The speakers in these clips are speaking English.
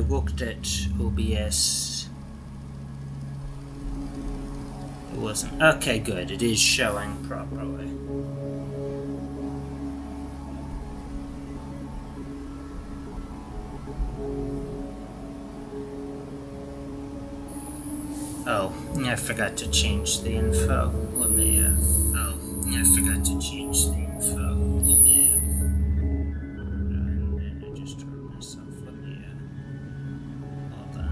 looked at OBS, it wasn't. Okay, good. It is showing properly. Oh, I forgot to change the info. Let me, I forgot to change the info. Let me, and I just heard myself. Let me, hold on.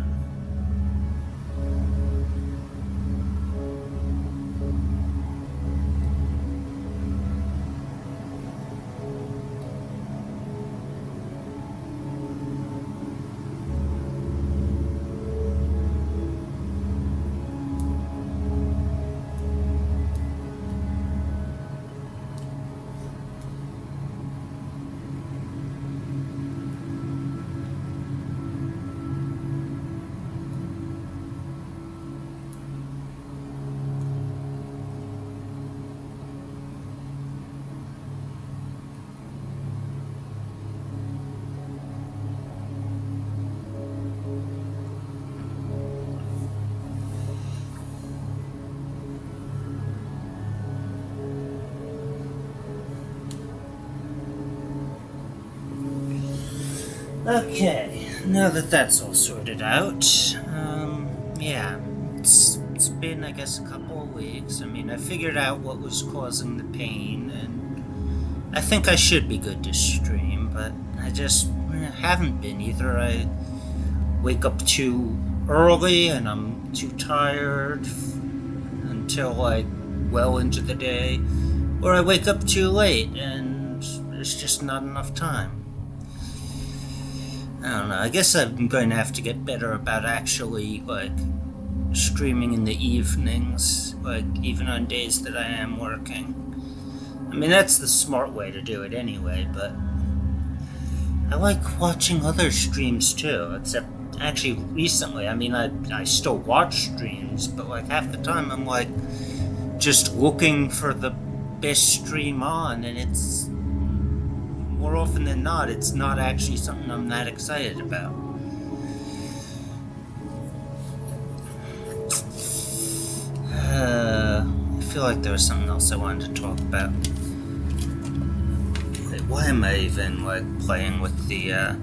Okay, now that that's all sorted out, yeah, it's been, I guess, a couple of weeks. I mean, I figured out what was causing the pain, and I think I should be good to stream, but I just haven't been. Either I wake up too early and I'm too tired until, like, well into the day, or I wake up too late and there's just not enough time. I don't know, I guess I'm going to have to get better about actually, like, streaming in the evenings, like, even on days that I am working. I mean, that's the smart way to do it anyway, but I like watching other streams too, except actually recently, I mean, I still watch streams, but, like, half the time I'm, like, just looking for the best stream on, and it's more often than not, it's not actually something I'm that excited about. I feel like there was something else I wanted to talk about. Why am I even, like, playing with the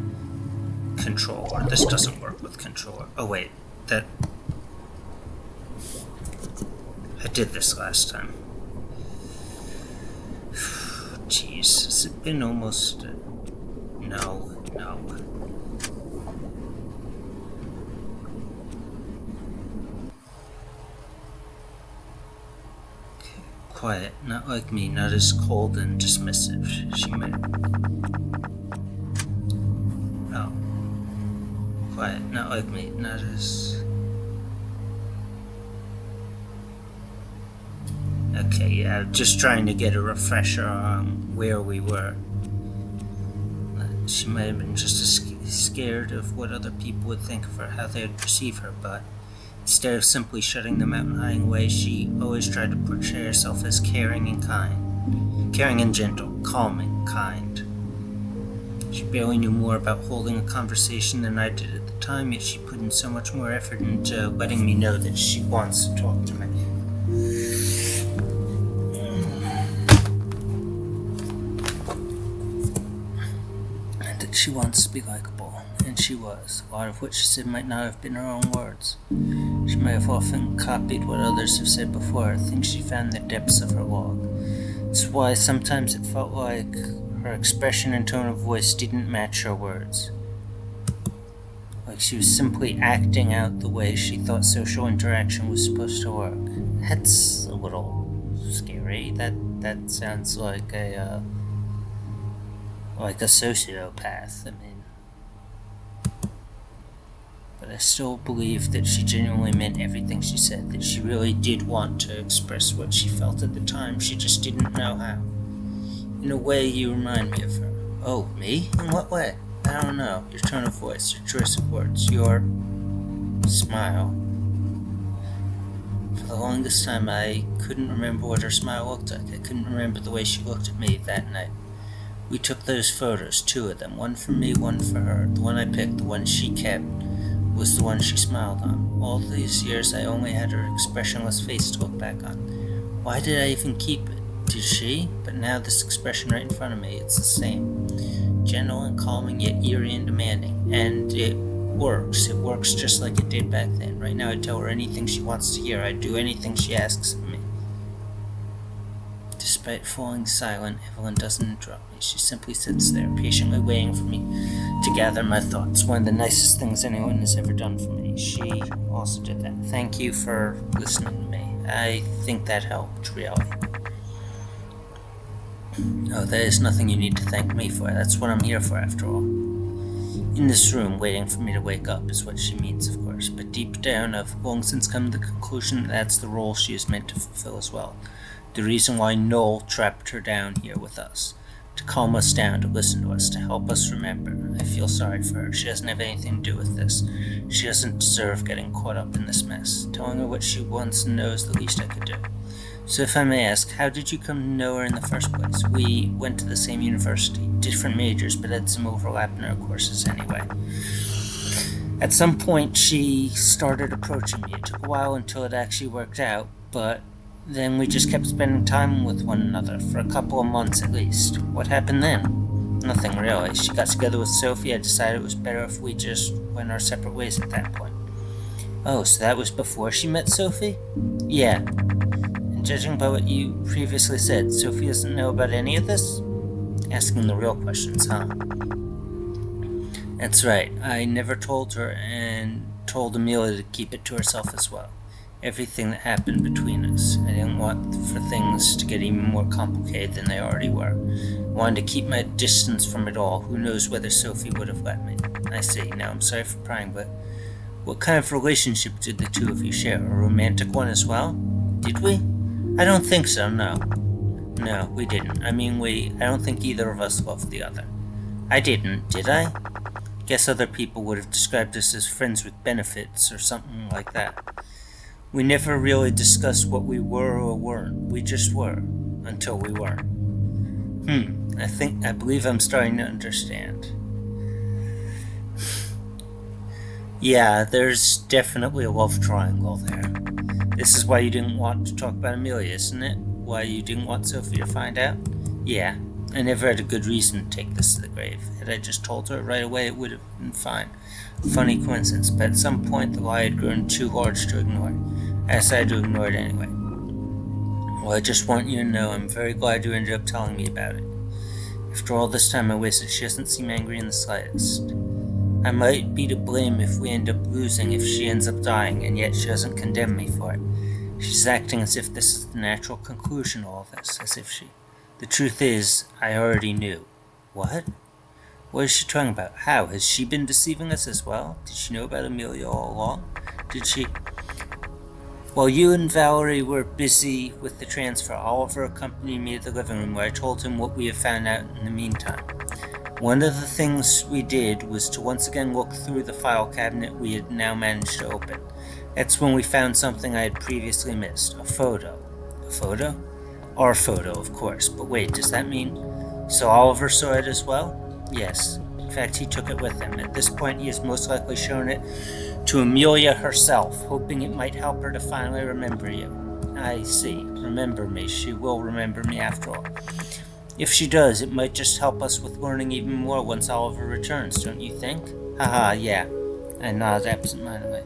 controller? This doesn't work with controller. Oh wait, that... I did this last time. Jeez, has it been almost... No. Okay, quiet, not like me, not as cold and dismissive. She might... Oh. Quiet, not like me, not as... Okay, yeah, just trying to get a refresher on where we were. She might have been just scared of what other people would think of her, how they would perceive her, but instead of simply shutting them out and hiding away, she always tried to portray herself as caring and kind. Caring and gentle, calming, kind. She barely knew more about holding a conversation than I did at the time, yet she put in so much more effort into letting me know that she wants to talk to me. She wants to be likable, and she was. A lot of what she said might not have been her own words. She may have often copied what others have said before, things she found in the depths of her log. That's why sometimes it felt like her expression and tone of voice didn't match her words. Like she was simply acting out the way she thought social interaction was supposed to work. That's a little scary. That sounds like a sociopath. I mean, but I still believe that she genuinely meant everything she said, that she really did want to express what she felt at the time, she just didn't know how. In a way, you remind me of her. Oh, me? In what way? I don't know. Your tone of voice, your choice of words, your smile. For the longest time, I couldn't remember what her smile looked like. I couldn't remember the way she looked at me that night. We took those photos, 2 of them, one for me, one for her. The one I picked, the one she kept, was the one she smiled on. All these years I only had her expressionless face to look back on. Why did I even keep it? Did she? But now this expression right in front of me, it's the same. Gentle and calming, yet eerie and demanding. And it works. It works just like it did back then. Right now I'd tell her anything she wants to hear. I'd do anything she asks of me. Despite falling silent, Evelyn doesn't interrupt me. She simply sits there, patiently waiting for me to gather my thoughts. One of the nicest things anyone has ever done for me. She also did that. Thank you for listening to me. I think that helped, really. Oh, there is nothing you need to thank me for. That's what I'm here for, after all. In this room, waiting for me to wake up is what she means, of course. But deep down, I've long since come to the conclusion that that's the role she is meant to fulfill as well. The reason why Noel trapped her down here with us. To calm us down, to listen to us, to help us remember. I feel sorry for her. She doesn't have anything to do with this. She doesn't deserve getting caught up in this mess. Telling her what she wants and knows the least I could do. So if I may ask, how did you come to know her in the first place? We went to the same university, different majors, but had some overlap in our courses anyway. At some point, she started approaching me. It took a while until it actually worked out, but then we just kept spending time with one another, for a couple of months at least. What happened then? Nothing really. She got together with Sophie. I decided it was better if we just went our separate ways at that point. Oh, so that was before she met Sophie? Yeah. And judging by what you previously said, Sophie doesn't know about any of this? Asking the real questions, huh? That's right. I never told her, and told Amelia to keep it to herself as well. Everything that happened between us. I didn't want for things to get even more complicated than they already were. I wanted to keep my distance from it all. Who knows whether Sophie would have let me. I see. Now, I'm sorry for prying, but what kind of relationship did the two of you share? A romantic one as well? Did we? I don't think so, no. No, we didn't. I don't think either of us loved the other. I didn't, did I? Guess other people would have described us as friends with benefits or something like that. We never really discussed what we were or weren't. We just were. Until we weren't. I believe I'm starting to understand. Yeah, there's definitely a love triangle there. This is why you didn't want to talk about Amelia, isn't it? Why you didn't want Sophie to find out? Yeah, I never had a good reason to take this to the grave. Had I just told her right away, it would have been fine. Funny coincidence, but at some point the lie had grown too large to ignore. I decided to ignore it anyway. Well, I just want you to know I'm very glad you ended up telling me about it. After all this time I wasted, she doesn't seem angry in the slightest. I might be to blame if we end up losing, if she ends up dying, and yet she doesn't condemn me for it. She's acting as if this is the natural conclusion of all this, as if she... The truth is, I already knew. What? What is she talking about? How? Has she been deceiving us as well? Did she know about Amelia all along? Did she... While you and Valerie were busy with the transfer, Oliver accompanied me to the living room where I told him what we had found out in the meantime. One of the things we did was to once again look through the file cabinet we had now managed to open. That's when we found something I had previously missed. A photo. A photo? Our photo, of course. But wait, does that mean... So Oliver saw it as well? Yes. In fact, he took it with him. At this point, he has most likely shown it to Amelia herself, hoping it might help her to finally remember you. I see. Remember me. She will remember me after all. If she does, it might just help us with learning even more once Oliver returns, don't you think? Haha, yeah. I nodded absentmindedly.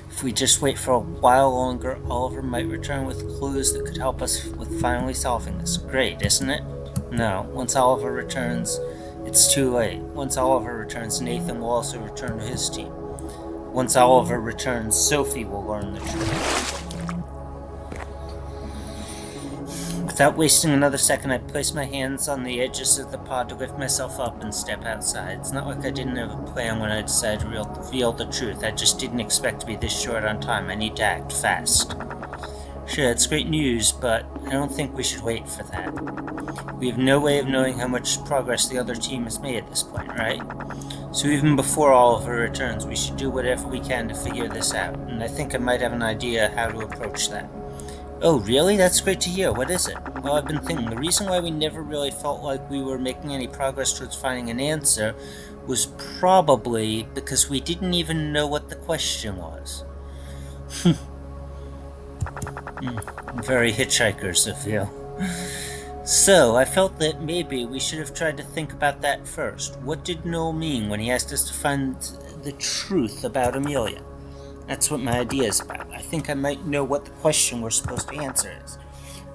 If we just wait for a while longer, Oliver might return with clues that could help us with finally solving this. Great, isn't it? No, once Oliver returns, it's too late. Once Oliver returns, Nathan will also return to his team. Once Oliver returns, Sophie will learn the truth. Without wasting another second, I placed my hands on the edges of the pod to lift myself up and step outside. It's not like I didn't have a plan when I decided to reveal the truth. I just didn't expect to be this short on time. I need to act fast. Sure, it's great news, but I don't think we should wait for that. We have no way of knowing how much progress the other team has made at this point, right? So even before Oliver returns, we should do whatever we can to figure this out, and I think I might have an idea how to approach that. Oh, really? That's great to hear. What is it? Well, I've been thinking the reason why we never really felt like we were making any progress towards finding an answer was probably because we didn't even know what the question was. Very hitchhikers of you. So, I felt that maybe we should have tried to think about that first. What did Noel mean when he asked us to find the truth about Amelia? That's what my idea is about. I think I might know what the question we're supposed to answer is.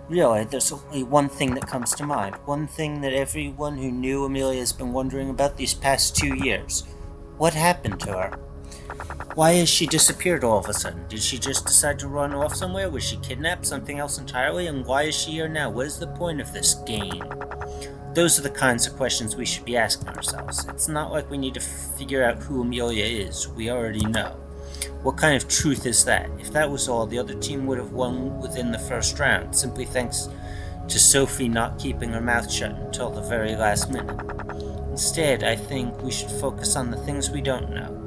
Really, there's only one thing that comes to mind. One thing that everyone who knew Amelia has been wondering about these past 2 years. What happened to her? Why has she disappeared all of a sudden? Did she just decide to run off somewhere? Was she kidnapped? Something else entirely? And why is she here now? What is the point of this game? Those are the kinds of questions we should be asking ourselves. It's not like we need to figure out who Amelia is. We already know. What kind of truth is that? If that was all, the other team would have won within the first round, simply thanks to Sophie not keeping her mouth shut until the very last minute. Instead, I think we should focus on the things we don't know.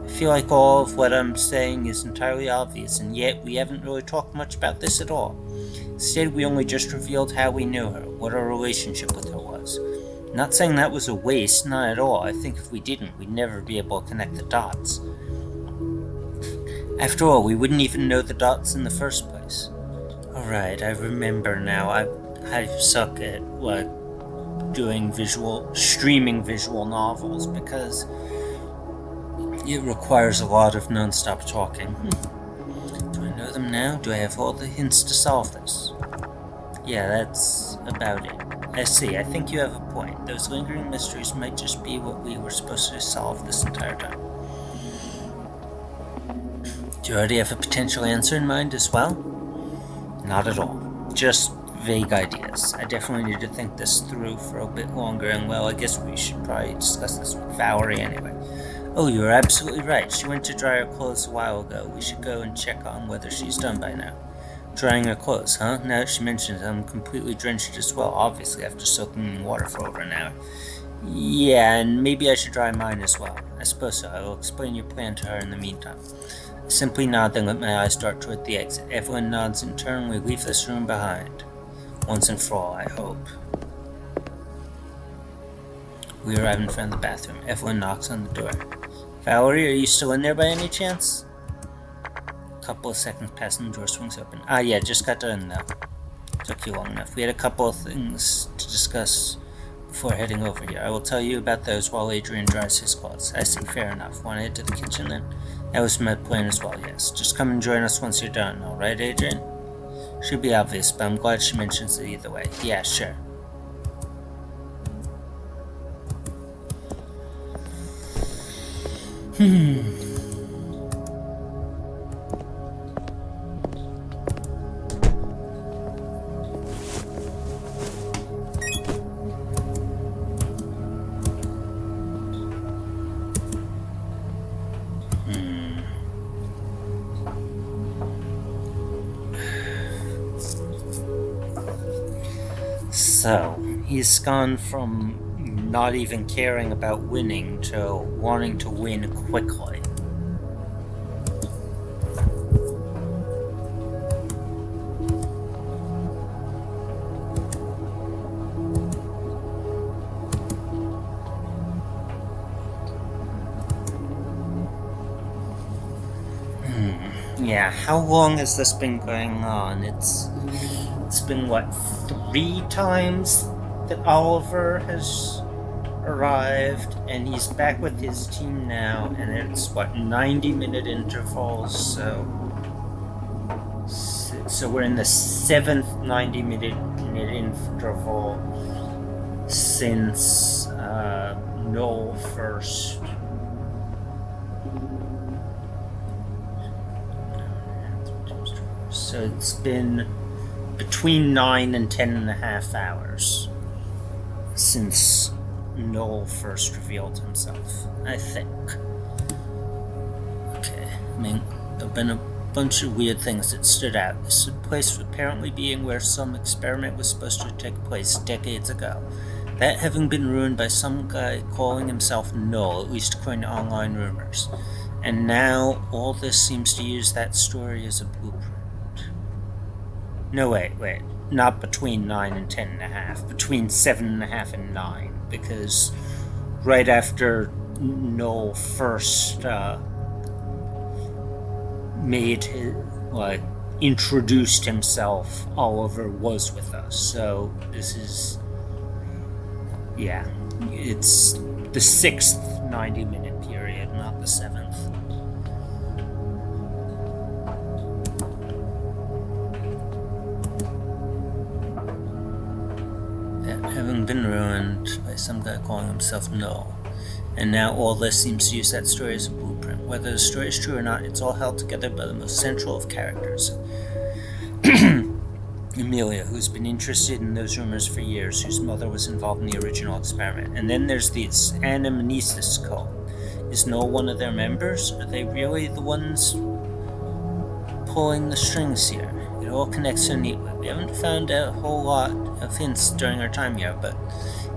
I feel like all of what I'm saying is entirely obvious, and yet we haven't really talked much about this at all. Instead, we only just revealed how we knew her, what our relationship with her was. Not saying that was a waste, not at all. I think if we didn't, we'd never be able to connect the dots. After all, we wouldn't even know the dots in the first place. Alright, I remember now. I suck at, doing streaming visual novels because it requires a lot of non-stop talking. Do I know them now? Do I have all the hints to solve this? Yeah, that's about it. I see, I think you have a point. Those lingering mysteries might just be what we were supposed to solve this entire time. Do you already have a potential answer in mind as well? Not at all. Just vague ideas. I definitely need to think this through for a bit longer, and well, I guess we should probably discuss this with Valerie anyway. Oh, you're absolutely right. She went to dry her clothes a while ago. We should go and check on whether she's done by now. Drying her clothes, huh? Now that she mentions it, I'm completely drenched as well, obviously after soaking in water for over an hour. Yeah, and maybe I should dry mine as well. I suppose so. I will explain your plan to her in the meantime. I simply nod, then let my eyes dart toward the exit. Evelyn nods in turn. We leave this room behind. Once and for all, I hope. We arrive in front of the bathroom. Evelyn knocks on the door. Valerie, are you still in there by any chance? A couple of seconds pass and the door swings open. Ah, yeah, just got done though. Took you long enough. We had a couple of things to discuss before heading over here. I will tell you about those while Adrian dries his clothes. I see, fair enough. Want to head to the kitchen then? That was my plan as well, yes. Just come and join us once you're done, alright, Adrian? Should be obvious, but I'm glad she mentions it either way. Yeah, sure. So, he's gone from not even caring about winning to wanting to win quickly. Yeah, how long has this been going on? It's been, what, 3 times that Oliver has arrived, and he's back with his team now, and it's, what, 90-minute intervals, so we're in the 7th 90-minute interval since Noel first. So it's been between 9 and 10.5 hours since Noel first revealed himself, I think. Okay, I mean, there have been a bunch of weird things that stood out. This place apparently being where some experiment was supposed to take place decades ago. That having been ruined by some guy calling himself Noel, at least according to online rumors. And now all this seems to use that story as a blueprint. No, wait. Not between 9 and 10.5. Between 7.5 and 9. Because right after Noel first made his, introduced himself, Oliver was with us. So this is, yeah, it's the 6th 90-minute period, not the 7th. Having been ruined by some guy calling himself Noel. And now all this seems to use that story as a blueprint. Whether the story is true or not, it's all held together by the most central of characters. Amelia, who's been interested in those rumors for years, whose mother was involved in the original experiment. And then there's this Anamnesia cult. Is Noel one of their members? Are they really the ones pulling the strings here? It all connects so neatly. We haven't found a whole lot of hints during our time here, but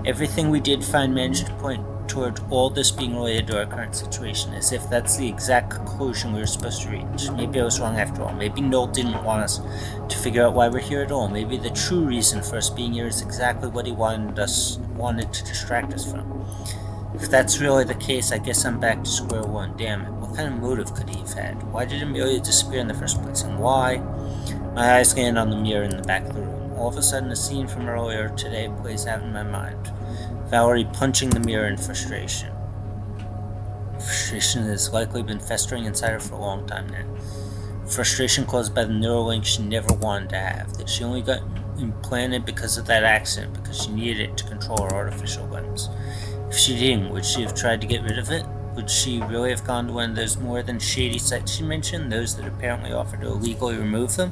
everything we did find managed to point toward all this being related to our current situation, as if that's the exact conclusion we were supposed to reach. Maybe I was wrong after all. Maybe Noel didn't want us to figure out why we're here at all. Maybe the true reason for us being here is exactly what he wanted to distract us from. If that's really the case, I guess I'm back to square one. Damn it, what kind of motive could he have had? Why did Amelia disappear in the first place, and why? My eyes land on the mirror in the back of the room. All of a sudden, a scene from earlier today plays out in my mind. Valerie punching the mirror in frustration. Frustration has likely been festering inside her for a long time now. Frustration caused by the Neuralink she never wanted to have, that she only got implanted because of that accident, because she needed it to control her artificial limbs. If she didn't, would she have tried to get rid of it? Would she really have gone to one of those more than shady sites she mentioned, those that apparently offered to illegally remove them?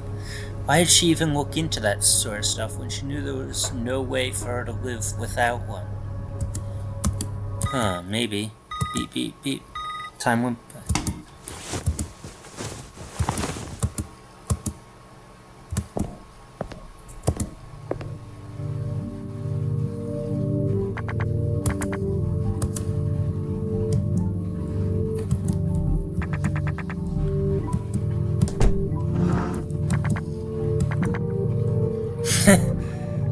Why did she even look into that sort of stuff when she knew there was no way for her to live without one? Maybe. Beep, beep, beep. Time went by.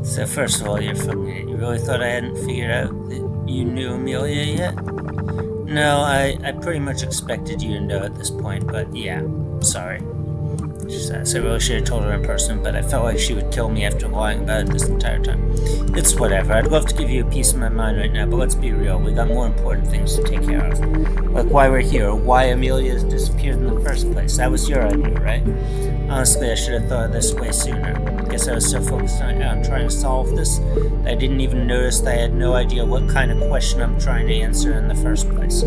So first of all, you're fucking idiot. You really thought I hadn't figured out that you knew Amelia yet? No, I pretty much expected you to know at this point, but yeah, sorry. She says, I really should have told her in person, but I felt like she would kill me after lying about it this entire time. It's whatever. I'd love to give you a piece of my mind right now, but let's be real. We got more important things to take care of. Like why we're here, or why Amelia has disappeared in the first place. That was your idea, right? Honestly, I should have thought of this way sooner. Guess I was so focused on trying to solve this that I didn't even notice that I had no idea what kind of question I'm trying to answer in the first place.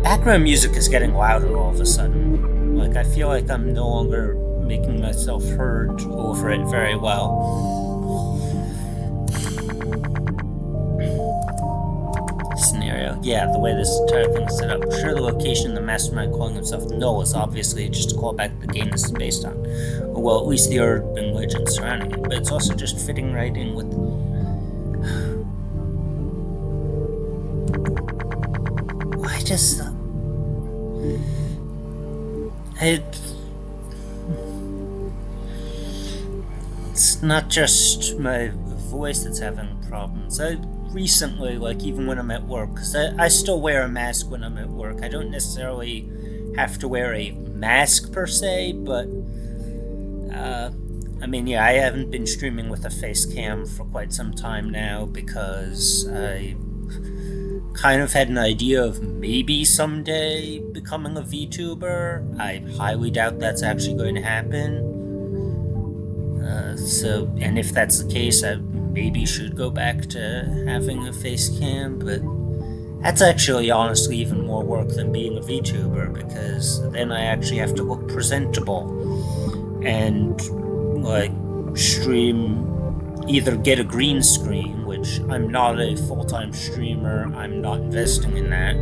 Background music is getting louder all of a sudden. Like, I feel like I'm no longer making myself heard over it very well. Scenario. Yeah, the way this entire thing is set up. Sure, the location of the mastermind calling himself Noel is obviously just a callback to the game this is based on. Or, well, at least the urban legend surrounding it. But it's also just fitting right in with... Why does the... It's not just my voice that's having problems. I recently, like even when I'm at work, because I still wear a mask when I'm at work. I don't necessarily have to wear a mask per se, but I mean, yeah, I haven't been streaming with a face cam for quite some time now because I kind of had an idea of maybe someday becoming a VTuber. I highly doubt that's actually going to happen. And if that's the case, I maybe should go back to having a face cam, but that's actually honestly even more work than being a VTuber, because then I actually have to look presentable and like stream, either get a green screen, which I'm not a full-time streamer, I'm not investing in that,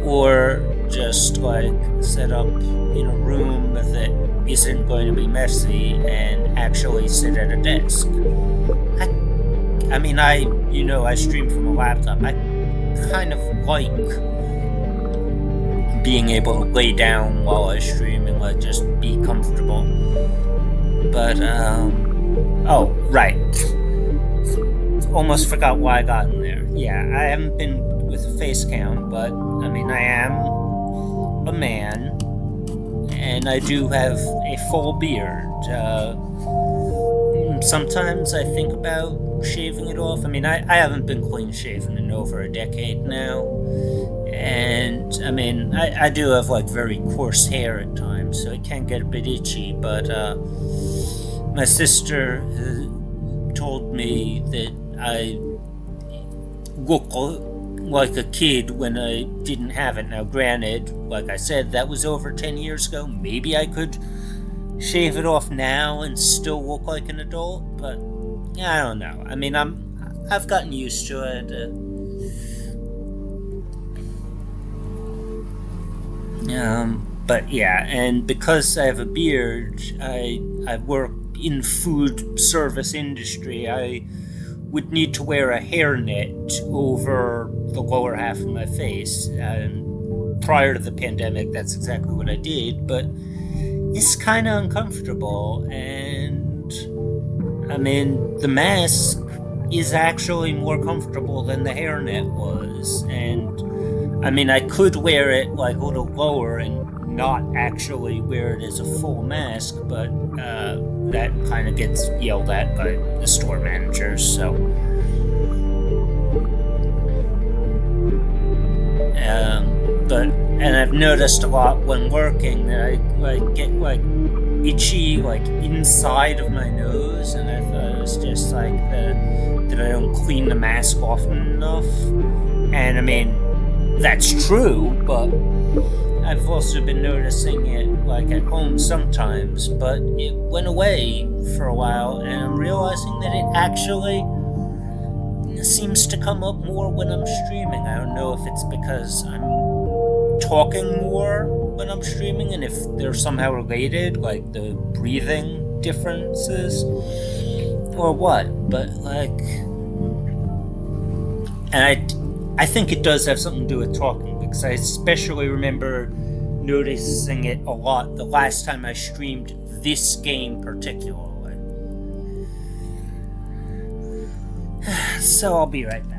or just like set up in a room that isn't going to be messy and actually sit at a desk. I mean, I stream from a laptop. I kind of like being able to lay down while I stream and like just be comfortable. But oh, right. Almost forgot why I got in there. Yeah, I haven't been with a face cam, but I mean, I am a man, and I do have a full beard. Sometimes I think about shaving it off. I mean, I haven't been clean shaven in over a decade now. And I mean, I do have like very coarse hair at times, so it can get a bit itchy. But my sister told me that I look like a kid when I didn't have it. Now, granted, like I said, that was over 10 years ago. Maybe I could shave it off now and still look like an adult, but I don't know. I mean, I've gotten used to it. But yeah, and because I have a beard, I work in food service industry. I would need to wear a hairnet over the lower half of my face. And prior to the pandemic, that's exactly what I did. But it's kind of uncomfortable, and I mean, the mask is actually more comfortable than the hairnet was, and I mean, I could wear it like a little lower and not actually wear it as a full mask, but that kind of gets yelled at by the store managers. So, but and I've noticed a lot when working that I like get like itchy like inside of my nose, and I thought it was just like that I don't clean the mask often enough. And I mean, that's true, but I've also been noticing it like at home sometimes, but it went away for a while, and I'm realizing that it actually seems to come up more when I'm streaming. I don't know if it's because I'm talking more when I'm streaming and if they're somehow related, like the breathing differences or what, but like, and I think it does have something to do with talking, because I especially remember noticing it a lot the last time I streamed this game particularly. So I'll be right back.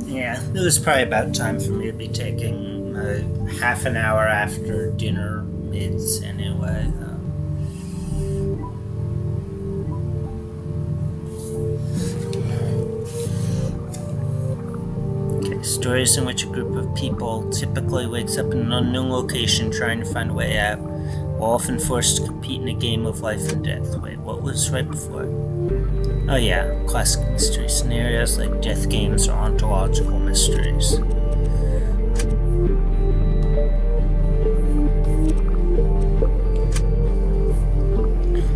Yeah, it was probably about time for me to be taking half an hour after dinner mids anyway. Stories in which a group of people typically wakes up in an unknown location trying to find a way out, while often forced to compete in a game of life and death. Wait, what was right before? Oh yeah, classic mystery scenarios like death games or ontological mysteries.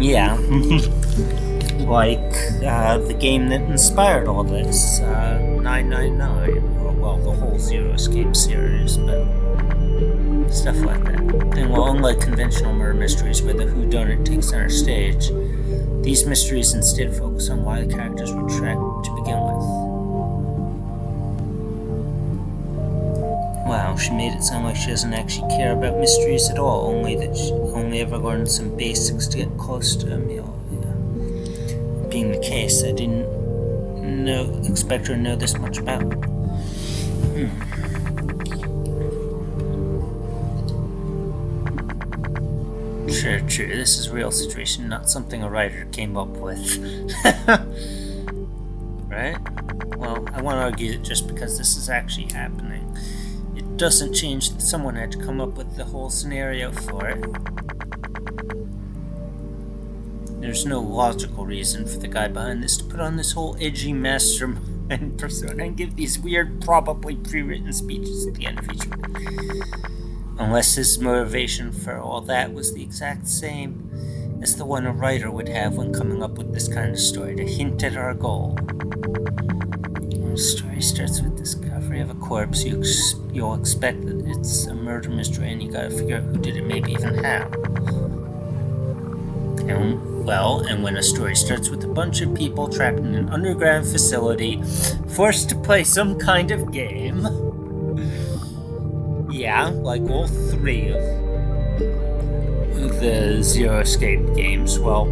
Yeah, like the game that inspired all this, 999, or well, the whole Zero Escape series, but stuff like that. And while unlike conventional murder mysteries where the whodunit takes center stage, these mysteries instead focus on why the characters were trapped to begin with. Wow, she made it sound like she doesn't actually care about mysteries at all, only that she only ever learned some basics to get close to them. Being the case, I didn't expect her to know this much about it. Sure, this is a real situation, not something a writer came up with. Right? Well, I want to argue that just because this is actually happening, it doesn't change that someone had to come up with the whole scenario for it. There's no logical reason for the guy behind this to put on this whole edgy mastermind persona and give these weird, probably pre-written speeches at the end of each one. Unless his motivation for all that was the exact same as the one a writer would have when coming up with this kind of story, to hint at our goal. When the story starts with discovery of a corpse, you'll expect that it's a murder mystery and you gotta figure out who did it, maybe even how. And when a story starts with a bunch of people trapped in an underground facility, forced to play some kind of game. Yeah, like all three of the Zero Escape games. Well,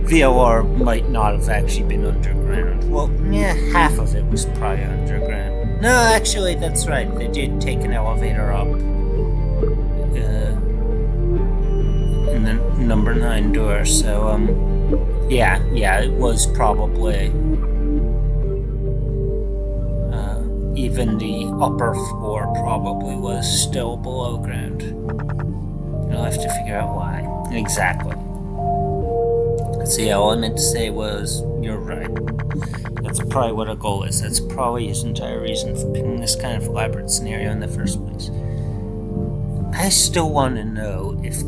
VOR might not have actually been underground. Well, yeah, half of it was probably underground. No, actually, that's right. They did take an elevator up in the number 9 door. So, yeah, it was probably even the upper floor probably was still below ground. You'll have to figure out why. Exactly. So yeah, all I meant to say was, you're right. That's probably what our goal is. That's probably his entire reason for picking this kind of elaborate scenario in the first place. I still want to know if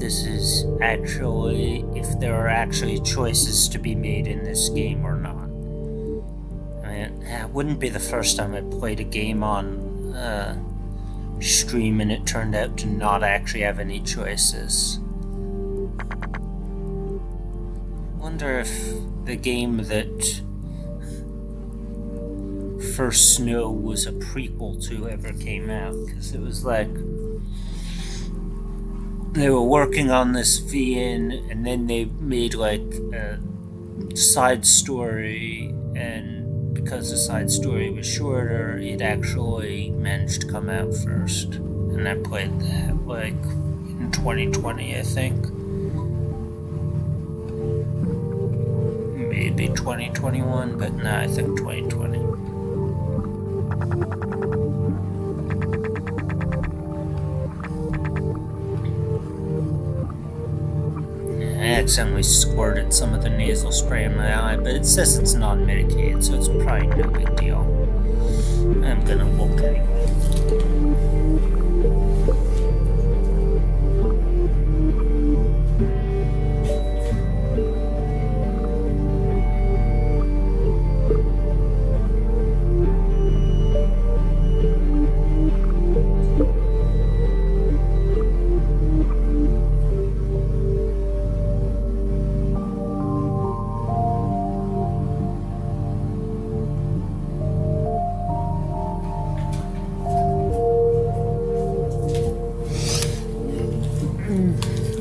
there are actually choices to be made in this game or not. It wouldn't be the first time I played a game on stream and it turned out to not actually have any choices. Wonder if the game that First Snow was a prequel to ever came out, because it was like they were working on this VN and then they made like a side story, and because the side story was shorter, it actually managed to come out first. And I played that like in 2020, I think. Maybe 2021, but no, I think 2020. I accidentally squirted some of the nasal spray in my eye, but it says it's non-medicated, so it's probably no big deal. I'm gonna look anyway.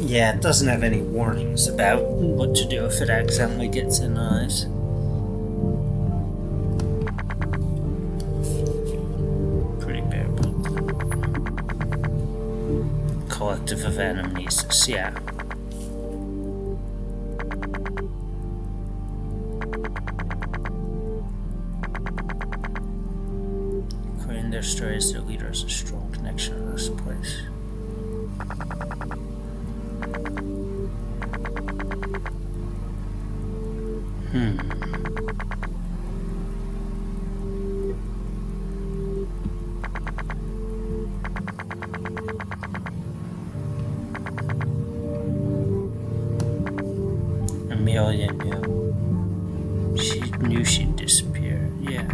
Yeah, it doesn't have any warnings about what to do if it accidentally gets in eyes. Pretty bare book. Collective of Anamnesia, yeah. their story as their leader has a strong connection to this place. Amelia knew. She knew she'd disappear, yeah.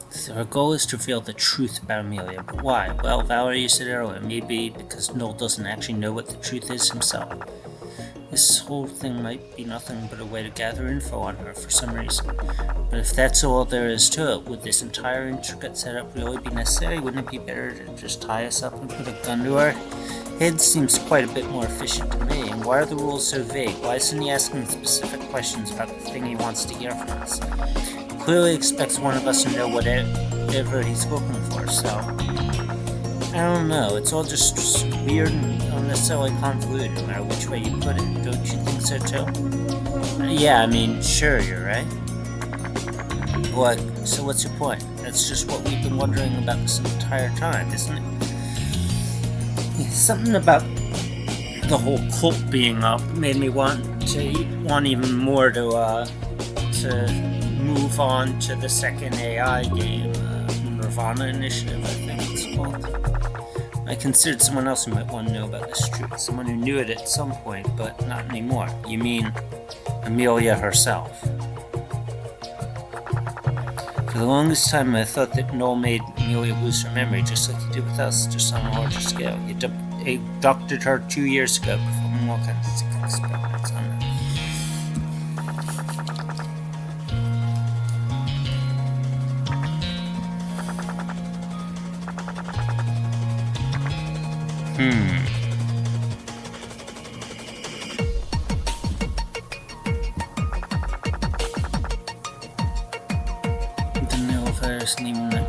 So her goal is to reveal the truth about Amelia, but why? Well, Valerie said earlier, maybe because Noel doesn't actually know what the truth is himself. This whole thing might be nothing but a way to gather info on her for some reason. But if that's all there is to it, would this entire intricate setup really be necessary? Wouldn't it be better to just tie us up and put a gun to our head? Seems quite a bit more efficient to me. And why are the rules so vague? Why isn't he asking specific questions about the thing he wants to hear from us? Clearly expects one of us to know whatever he's looking for, so I don't know, it's all just weird and unnecessarily convoluted no matter which way you put it. Don't you think so too? Yeah, I mean, sure, you're right. What? So what's your point? That's just what we've been wondering about this entire time, isn't it? Yeah, something about the whole cult being up made me want even more to move on to the second AI game, Nirvana Initiative, I think it's called. I considered someone else who might want to know about this truth, someone who knew it at some point, but not anymore. You mean Amelia herself? For the longest time, I thought that Noel made Amelia lose her memory, just like he did with us, just on a larger scale. He abducted her 2 years ago, performing all kinds of sick experiments on her. The nail virus and even the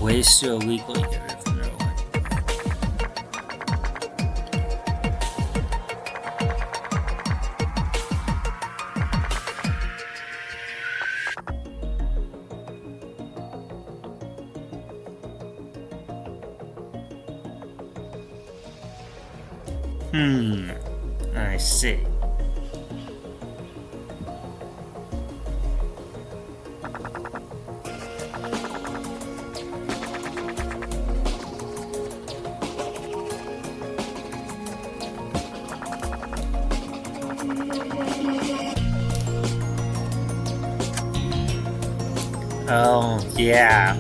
ways to illegally get rid of neural. I see. Oh, yeah.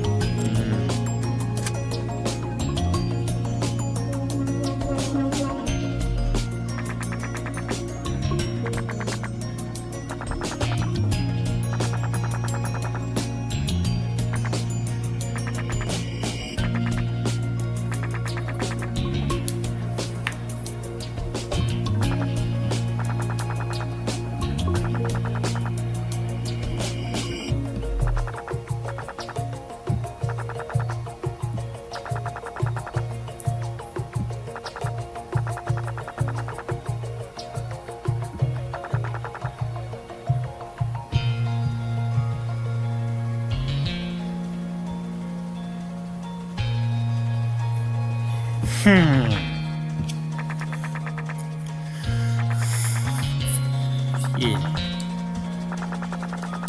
Yeah.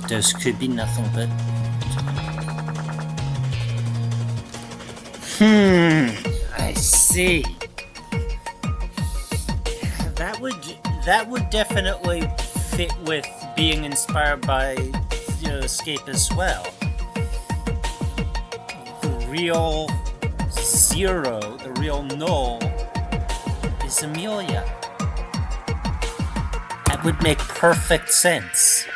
Those could be nothing but... I see. That would definitely fit with being inspired by, Escape as well. The real 0, the real null, is Amelia. That would make perfect sense.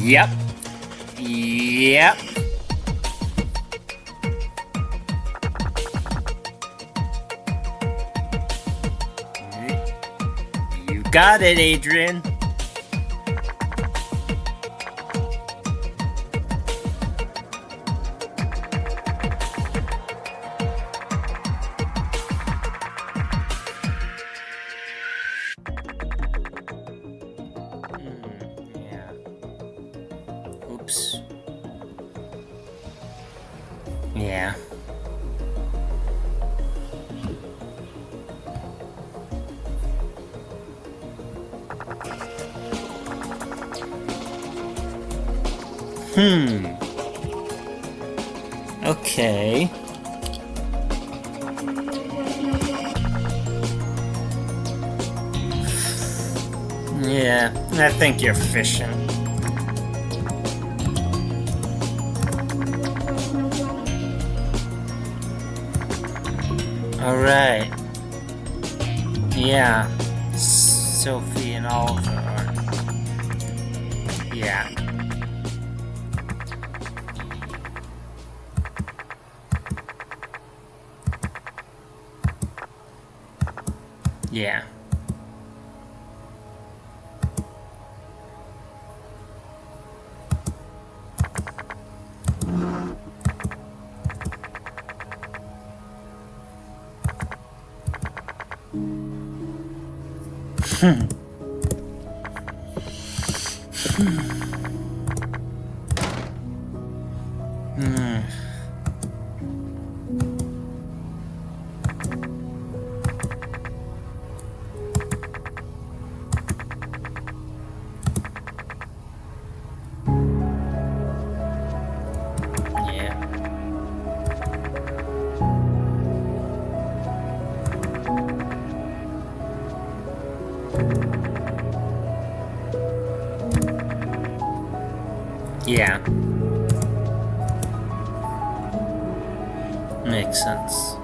Yep. Yep. You got it, Adrian. Yeah. Okay. Yeah, I think you're fishing. Alright. Yeah. Sophie and Oliver are... Yeah. Yeah. Yeah. Makes sense.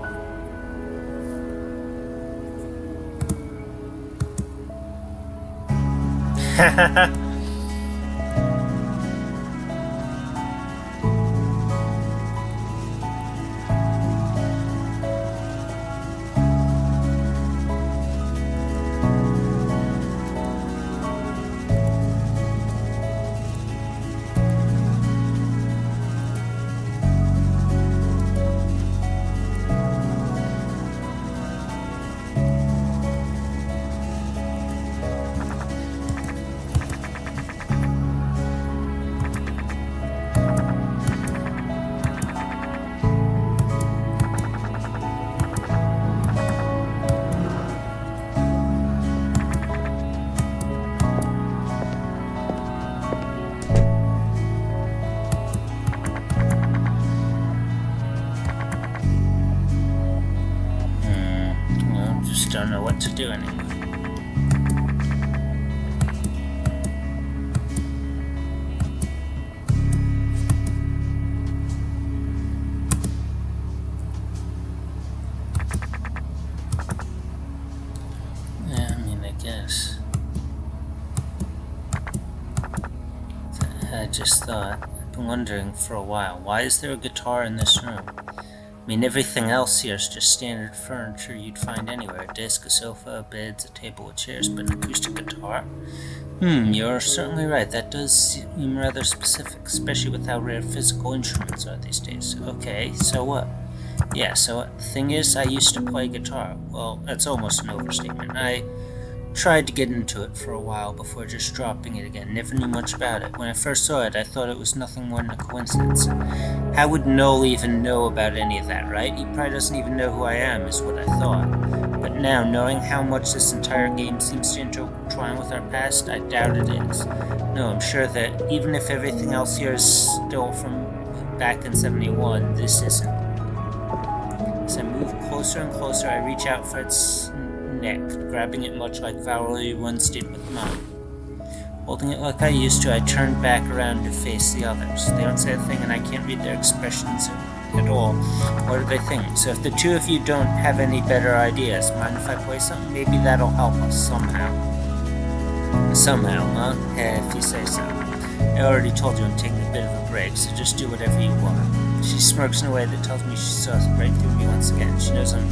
just don't know what to do anymore. Yeah, I mean, I guess. I just thought, I've been wondering for a while, why is there a guitar in this room? I mean, everything else here is just standard furniture you'd find anywhere. A desk, a sofa, beds, a table with chairs, but an acoustic guitar? You're certainly right. That does seem rather specific, especially with how rare physical instruments are these days. Okay, so what? Yeah, so what? The thing is, I used to play guitar. Well, that's almost an overstatement. I tried to get into it for a while before just dropping it again. Never knew much about it. When I first saw it, I thought it was nothing more than a coincidence. How would Noel even know about any of that, right? He probably doesn't even know who I am, is what I thought. But now, knowing how much this entire game seems to intertwine with our past, I doubt it is. No, I'm sure that even if everything else here is still from back in 71, this isn't. As I move closer and closer, I reach out for its neck, grabbing it much like Valerie once did with mine. Holding it like I used to, I turn back around to face the others. They don't say a thing and I can't read their expressions at all. What do they think? So if the two of you don't have any better ideas, mind if I play something? Maybe that'll help us somehow. Somehow, huh? If you say so. I already told you I'm taking a bit of a break, so just do whatever you want. She smirks in a way that tells me she saw right through me once again. She knows I'm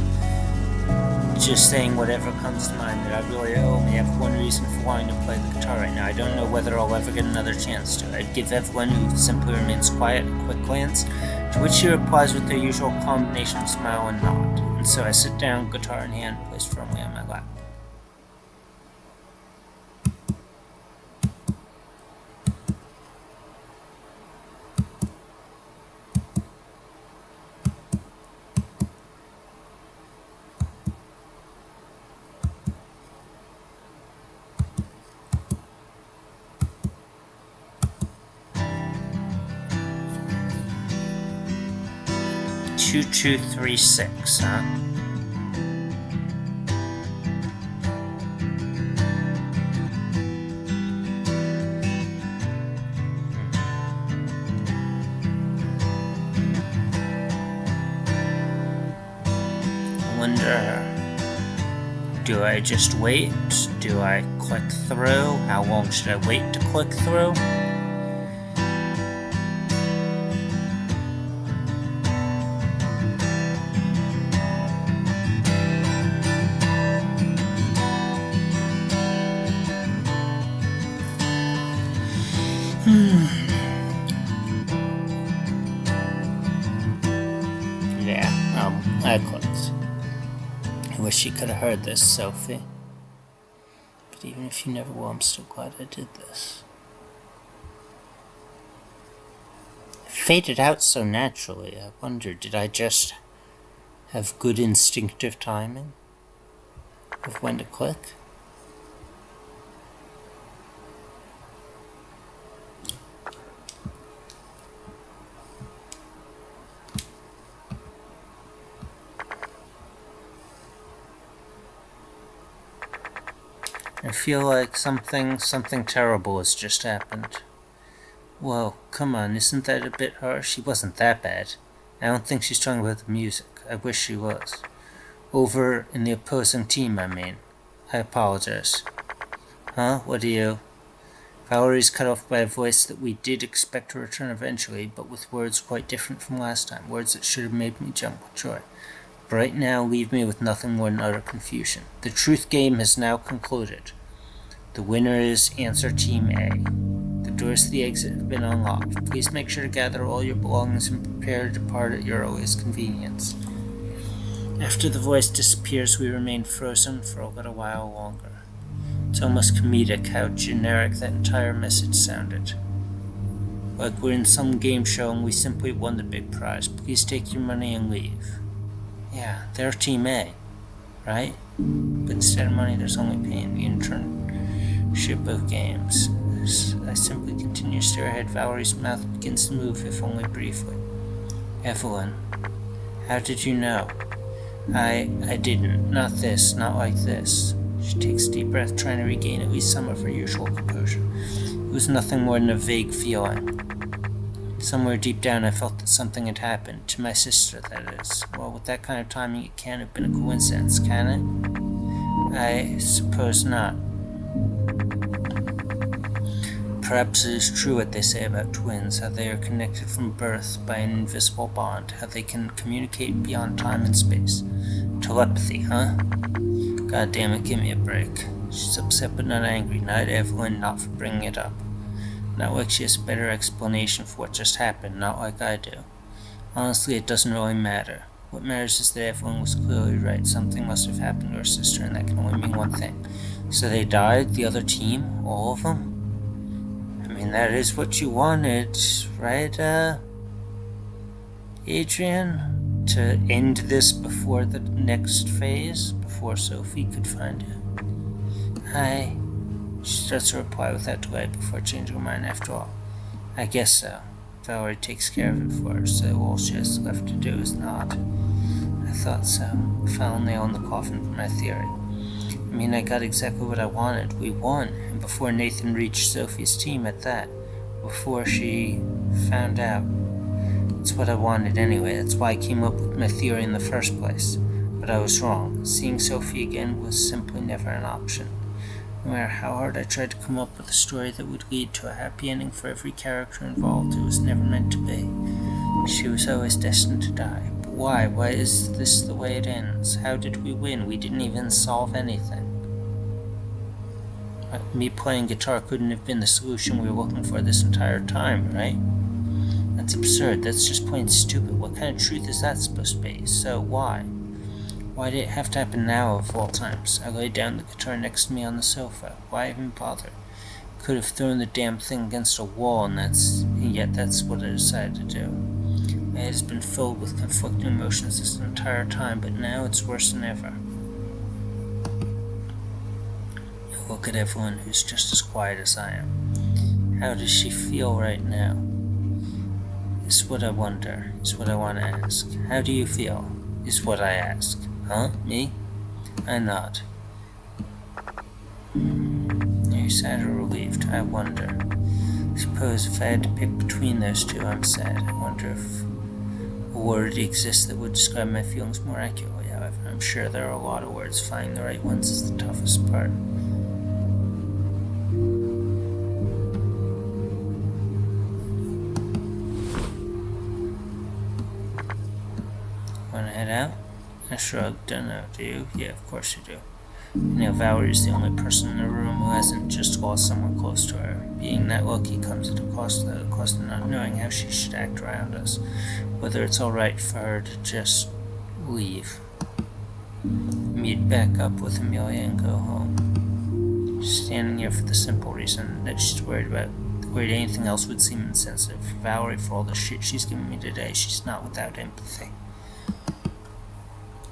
just saying whatever comes to mind, that I really only have one reason for wanting to play the guitar right now. I don't know whether I'll ever get another chance to. I'd give everyone who simply remains quiet a quick glance, to which she replies with her usual combination of smile and nod. And so I sit down, guitar in hand, placed firmly on my lap. Two, 2, 3, 6, huh? I wonder, do I just wait? Do I click through? How long should I wait to click through? Yeah, I clicked. I wish you could have heard this, Sophie. But even if you never will, I'm still glad I did this. It faded out so naturally. I wonder, did I just have good instinctive timing of when to click? I feel like something terrible has just happened. Whoa, come on, isn't that a bit harsh? She wasn't that bad. I don't think she's talking about the music. I wish she was. Over in the opposing team, I mean. I apologize. Huh? What do you... Valerie's cut off by a voice that we did expect to return eventually, but with words quite different from last time. Words that should have made me jump with joy. But right now, leave me with nothing more than utter confusion. The truth game has now concluded. The winner is Answer Team A. The doors to the exit have been unlocked. Please make sure to gather all your belongings and prepare to depart at your earliest convenience. After the voice disappears, we remain frozen for a little while longer. It's almost comedic how generic that entire message sounded. Like we're in some game show and we simply won the big prize. Please take your money and leave. Yeah, they're Team A, right? But instead of money, there's only pain. The internship of games. As I simply continue to stare ahead, Valerie's mouth begins to move, if only briefly. Evelyn, how did you know? I didn't. Not this. Not like this. She takes a deep breath, trying to regain at least some of her usual composure. It was nothing more than a vague feeling. Somewhere deep down I felt that something had happened. To my sister, that is. Well, with that kind of timing, it can't have been a coincidence, can it? I suppose not. Perhaps it is true what they say about twins, how they are connected from birth by an invisible bond, how they can communicate beyond time and space. Telepathy, huh? God damn it, give me a break. She's upset but not angry, not at Evelyn, not for bringing it up. Not like she has a better explanation for what just happened, not like I do. Honestly, it doesn't really matter. What matters is that Evelyn was clearly right. Something must have happened to her sister, and that can only mean one thing. So they died, the other team, all of them? I mean, that is what you wanted, right, Adrian? To end this before the next phase, before Sophie could find it? She starts to reply without delay before changing her mind after all. I guess so. Valerie takes care of it for her, so all she has left to do is nod. I thought so. A final nail in the coffin for my theory. I mean, I got exactly what I wanted. We won, and before Nathan reached Sophie's team at that. Before she found out. It's what I wanted anyway. That's why I came up with my theory in the first place. But I was wrong. Seeing Sophie again was simply never an option. No matter how hard I tried to come up with a story that would lead to a happy ending for every character involved, it was never meant to be. She was always destined to die. But why? Why is this the way it ends? How did we win? We didn't even solve anything. Me playing guitar couldn't have been the solution we were looking for this entire time, right? That's absurd. That's just plain stupid. What kind of truth is that supposed to be? So why? Why did it have to happen now of all times? I laid down the guitar next to me on the sofa. Why even bother? Could have thrown the damn thing against a wall, and yet that's what I decided to do. My head has been filled with conflicting emotions this entire time, but now it's worse than ever. I look at Evelyn, who's just as quiet as I am. How does she feel right now? Is what I wonder, is what I want to ask. How do you feel? Is what I ask. Huh? Me? I nod. Are you sad or relieved? I wonder. Suppose if I had to pick between those two, I'm sad. I wonder if a word exists that would describe my feelings more accurately, however. I'm sure there are a lot of words. Finding the right ones is the toughest part. Want to head out? I shrugged. Don't know. Do you? Yeah, of course you do. You know, Valerie's the only person in the room who hasn't just lost someone close to her. Being that lucky comes at a cost of not knowing how she should act around us. Whether it's alright for her to just leave. Meet back up with Amelia and go home. She's standing here for the simple reason that she's worried anything else would seem insensitive. For Valerie, for all the shit she's given me today, she's not without empathy.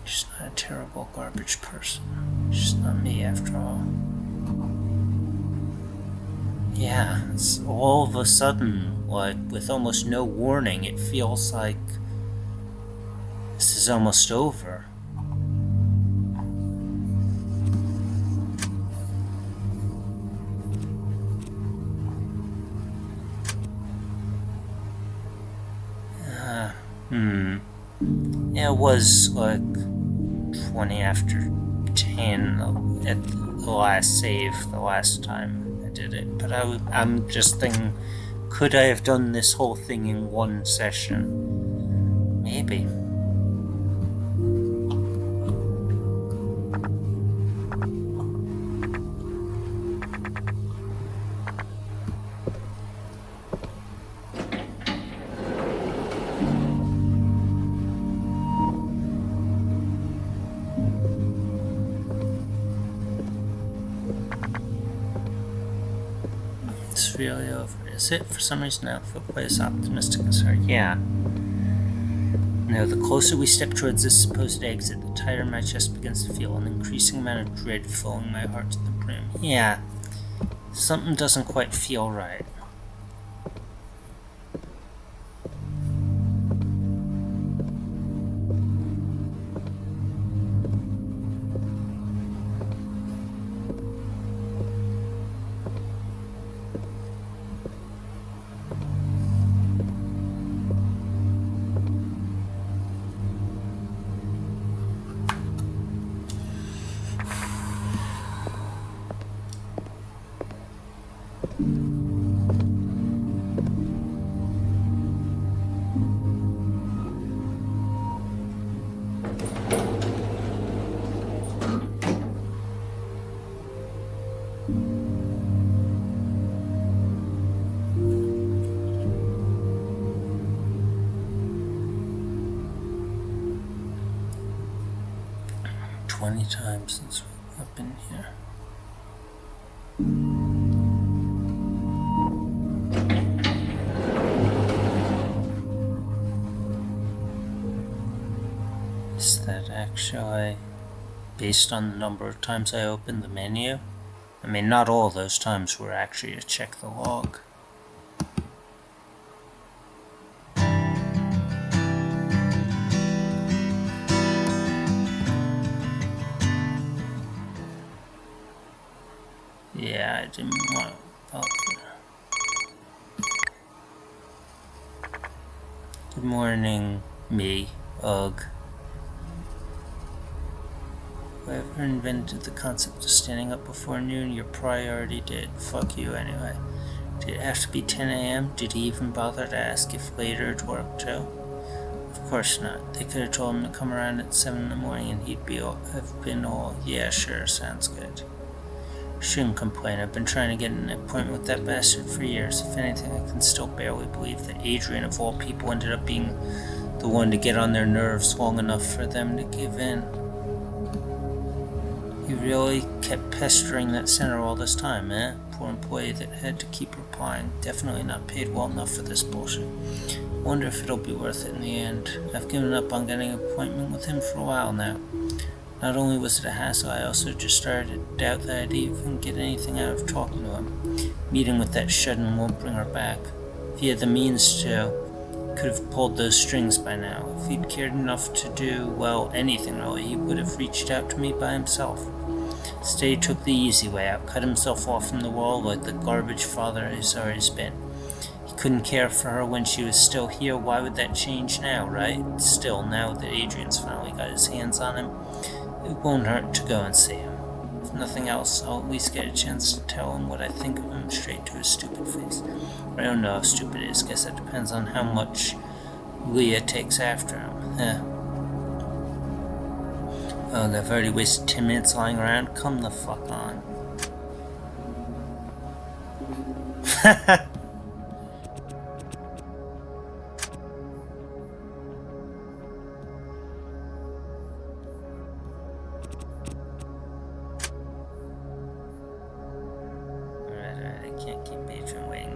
She's not a terrible garbage person. She's not me after all. Yeah, it's all of a sudden, like with almost no warning, it feels like this is almost over. Yeah, it was like 20 after 10 at the last save, the last time I did it. But I'm just thinking, could I have done this whole thing in one session? Maybe. It's really over. Is it? For some reason I don't feel quite as optimistic as her. Yeah. No, the closer we step towards this supposed exit, the tighter my chest begins to feel, an increasing amount of dread filling my heart to the brim. Yeah. Something doesn't quite feel right. 20 times since I've been here. Is that actually based on the number of times I opened the menu? I mean, not all those times were actually to check the log. Yeah, I didn't want to bother. Good morning, me, ugh. Whoever invented the concept of standing up before noon, your priority did. Fuck you anyway. Did it have to be 10 a.m.? Did he even bother to ask if later it'd work too? Of course not. They could have told him to come around at 7 in the morning and he'd have been all, yeah, sure, sounds good. Shouldn't complain. I've been trying to get an appointment with that bastard for years. If anything, I can still barely believe that Adrian, of all people, ended up being the one to get on their nerves long enough for them to give in. He really kept pestering that center all this time, eh? Poor employee that had to keep replying. Definitely not paid well enough for this bullshit. Wonder if it'll be worth it in the end. I've given up on getting an appointment with him for a while now. Not only was it a hassle, I also just started to doubt that I'd even get anything out of talking to him. Meeting with that shut-in won't bring her back. If he had the means to, could have pulled those strings by now. If he'd cared enough to do, well, anything really, he would have reached out to me by himself. Instead, he took the easy way out, cut himself off from the world like the garbage father he's always been. He couldn't care for her when she was still here. Why would that change now, right? Still, now that Adrian's finally got his hands on him, it won't hurt to go and see him. If nothing else, I'll at least get a chance to tell him what I think of him straight to his stupid face. I don't know how stupid it is. Guess that depends on how much Leah takes after him. Oh, I've already wasted 10 minutes lying around. Come the fuck on.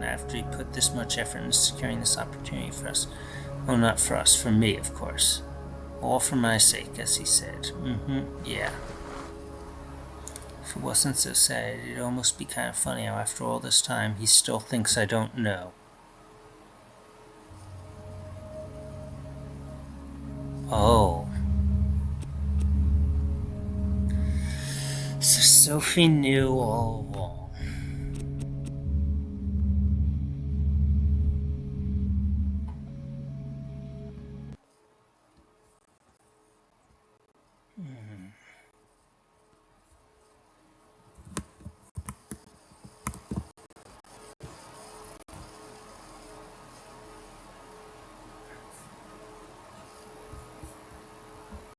After he put this much effort into securing this opportunity for us. Well, not for us, for me, of course. All for my sake, as he said. Yeah. If it wasn't so sad, it'd almost be kind of funny how after all this time, he still thinks I don't know. Oh. So Sophie knew all along.